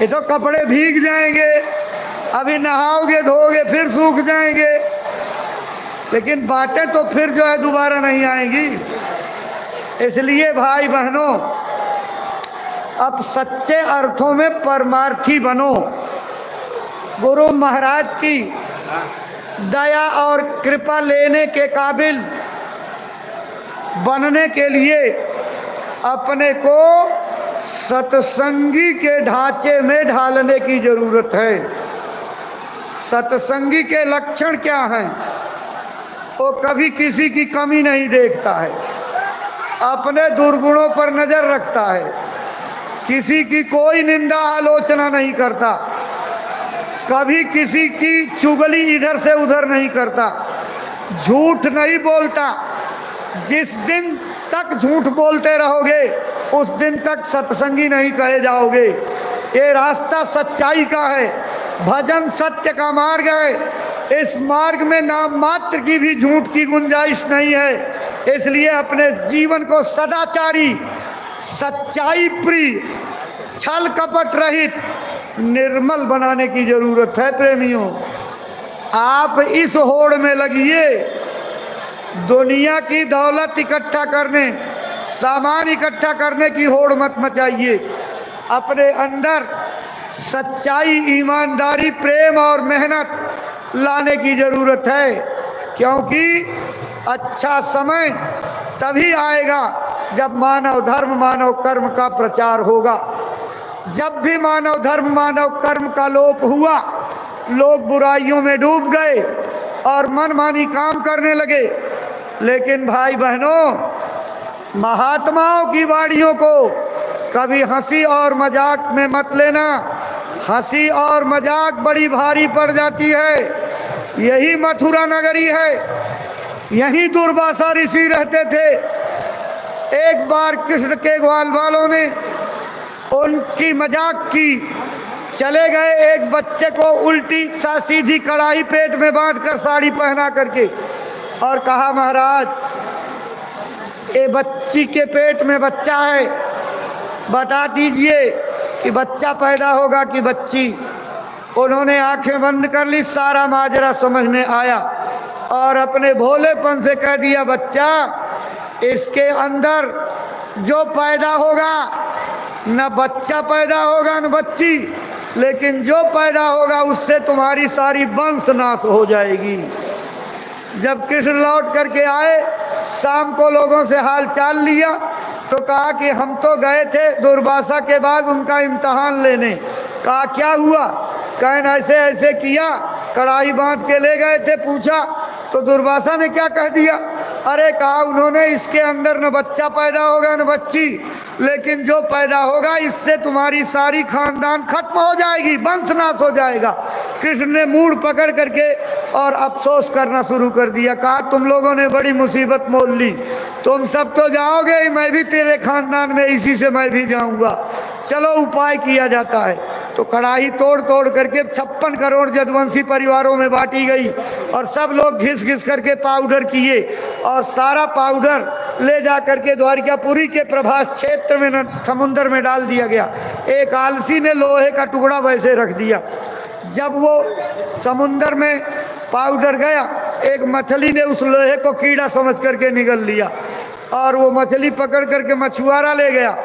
ये तो कपड़े भीग जाएंगे, अभी नहाओगे धोगे फिर सूख जाएंगे, लेकिन बातें तो फिर जो है दोबारा नहीं आएंगी। इसलिए भाई बहनों, अब सच्चे अर्थों में परमार्थी बनो। गुरु महाराज की दया और कृपा लेने के काबिल बनने के लिए अपने को सत्संगी के ढांचे में ढालने की जरूरत है। सत्संगी के लक्षण क्या हैं? वो कभी किसी की कमी नहीं देखता है, अपने दुर्गुणों पर नजर रखता है, किसी की कोई निंदा आलोचना नहीं करता, कभी किसी की चुगली इधर से उधर नहीं करता, झूठ नहीं बोलता। जिस दिन तक झूठ बोलते रहोगे उस दिन तक सत्संगी नहीं कहे जाओगे। ये रास्ता सच्चाई का है, भजन सत्य का मार्ग है। इस मार्ग में नाम मात्र की भी झूठ की गुंजाइश नहीं है। इसलिए अपने जीवन को सदाचारी, सच्चाई प्रिय, छल कपट रहित, निर्मल बनाने की जरूरत है। प्रेमियों, आप इस होड़ में लगिए, दुनिया की दौलत इकट्ठा करने, सामान इकट्ठा करने की होड़ मत मचाइए। अपने अंदर सच्चाई, ईमानदारी, प्रेम और मेहनत लाने की जरूरत है, क्योंकि अच्छा समय तभी आएगा जब मानव धर्म, मानव कर्म का प्रचार होगा। जब भी मानव धर्म, मानव कर्म का लोप हुआ, लोग बुराइयों में डूब गए और मनमानी काम करने लगे। लेकिन भाई बहनों, महात्माओं की वाणियों को कभी हंसी और मजाक में मत लेना। हंसी और मजाक बड़ी भारी पड़ जाती है। यही मथुरा नगरी है, यही दुर्वासा ऋषि रहते थे। एक बार कृष्ण के ग्वाल वालों ने उनकी मजाक की, चले गए एक बच्चे को उल्टी सा सीधी कढ़ाई पेट में बांधकर साड़ी पहना करके और कहा, महाराज ये बच्ची के पेट में बच्चा है, बता दीजिए कि बच्चा पैदा होगा कि बच्ची। उन्होंने आंखें बंद कर ली, सारा माजरा समझ में आया और अपने भोलेपन से कह दिया, बच्चा इसके अंदर जो पैदा होगा, न बच्चा पैदा होगा न बच्ची, लेकिन जो पैदा होगा उससे तुम्हारी सारी वंश नाश हो जाएगी। जब कृष्ण लौट करके आए, शाम को लोगों से हाल चाल लिया तो कहा कि हम तो गए थे दुर्वासा के बाद उनका इम्तहान लेने। कहा क्या हुआ? कहन ऐसे ऐसे किया, कढ़ाई बांध के ले गए थे। पूछा तो दुर्वासा ने क्या कह दिया? अरे कहा उन्होंने इसके अंदर न बच्चा पैदा होगा न बच्ची, लेकिन जो पैदा होगा इससे तुम्हारी सारी खानदान खत्म हो जाएगी, वंश नाश हो जाएगा। कृष्ण ने मूड पकड़ करके और अफसोस करना शुरू कर दिया। कहा तुम लोगों ने बड़ी मुसीबत मोल ली, तुम सब तो जाओगे ही, मैं भी तेरे खानदान में इसी से मैं भी जाऊंगा। चलो उपाय किया जाता है। तो कढ़ाई तोड़ तोड़ करके 56 करोड़ यदुवंशी परिवारों में बांटी गई और सब लोग घिस घिस करके पाउडर किए और सारा पाउडर ले जा करके द्वारिकापुरी के प्रभास क्षेत्र में समुद्र में डाल दिया गया। एक आलसी ने लोहे का टुकड़ा वैसे रख दिया। जब वो समुद्र में पाउडर गया, एक मछली ने उस लोहे को कीड़ा समझ करके निगल लिया और वो मछली पकड़ करके मछुआरा ले गया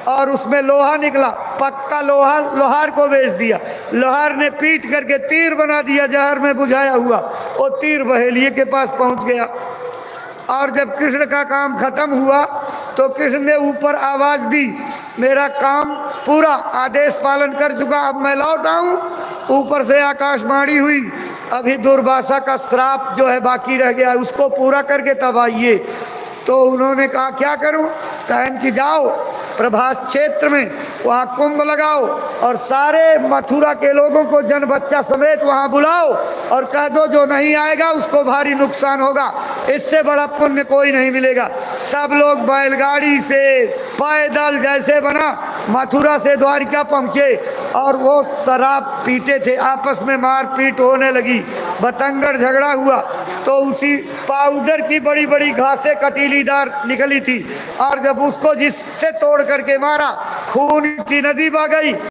और उसमें लोहा निकला। पक्का लोहा लोहार को बेच दिया। लोहार ने पीट करके तीर बना दिया, जहर में बुझाया हुआ। वो तीर बहेलिए के पास पहुंच गया और जब कृष्ण का काम खत्म हुआ तो कृष्ण ने ऊपर आवाज दी, मेरा काम पूरा, आदेश पालन कर चुका, अब मैं लौट आऊं। ऊपर से आकाशवाणी हुई, अभी दुर्वासा का श्राप जो है बाकी रह गया, उसको पूरा करके तब आइए। तो उन्होंने कहा क्या करूं? कहन कि जाओ प्रभास क्षेत्र में वहाँ कुंभ लगाओ और सारे मथुरा के लोगों को जन बच्चा समेत वहाँ बुलाओ और कह दो जो नहीं आएगा उसको भारी नुकसान होगा, इससे बड़ा पुण्य कोई नहीं मिलेगा। सब लोग बैलगाड़ी से पैदल जैसे बना मथुरा से द्वारिका पहुँचे और वो शराब पीते थे, आपस में मारपीट होने लगी, बतंगड़ झगड़ा हुआ। तो उसी पाउडर की बड़ी बड़ी घासें कटीलीदार निकली थी और जब उसको जिससे तोड़ करके मारा, खून की नदी बह गई।